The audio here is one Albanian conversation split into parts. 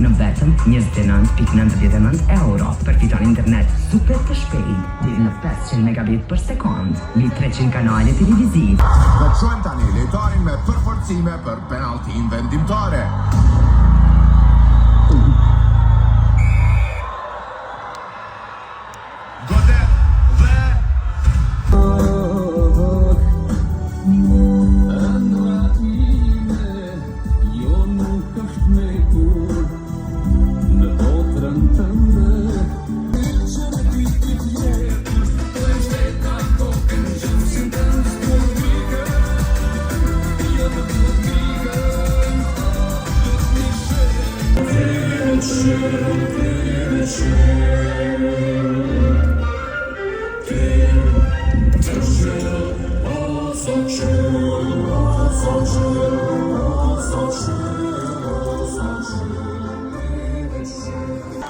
në vetëm 29.99 euro për fiton internet super të shpejt deri në 500 megabit për sekond, mbi 300 kanale televiziv. Veçojmë tani lojtarin me përforcime për penaltin vendimtare.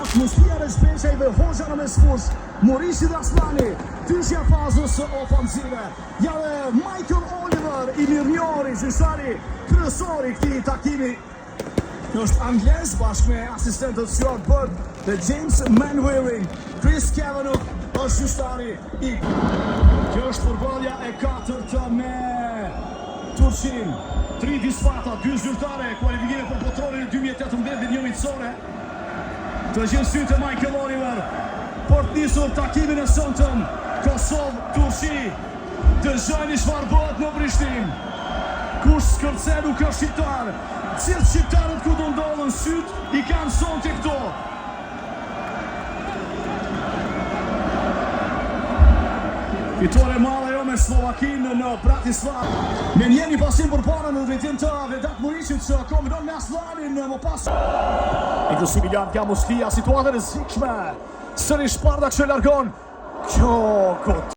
Atmosfera e shpeshjeve, hoxha në mesfush, Morishi dhe Aslani, dyshja fazës ofanzive. Ja dhe Michael Oliver, i mirënjohuri gjyqtari kryesori këtij takimi. Kjo është anglez bashkë me asistentët Stuart Bird dhe James Manwaring. Chris Kavanagh është gjyqtari i. Kjo është përballja e katërt me Turqin. 3 disfata, 2 zyrtare, kualifikime për botrorin e 2018 dhe 1 miqësore. Të gjithë sytë e Michael Oliver për të nisur takimin e sonëtëm Kosovë-Turqi. Dëgjojni çfarë bëhet në Prishtinë. Kush skërce nuk është shqiptar. Gjithë shqiptarët ku do ndodhen sytë i kanë sonte këto. Fitore madhe jo me Slovakinë në Bratislava. Me njeni pasim për parë në drejtim të Vedat Murishit që kombinojnë me Aslanin më pas. Massimilian Gamuslia, situata rrezikshme. Sërish Spartak që largon. Kjo kot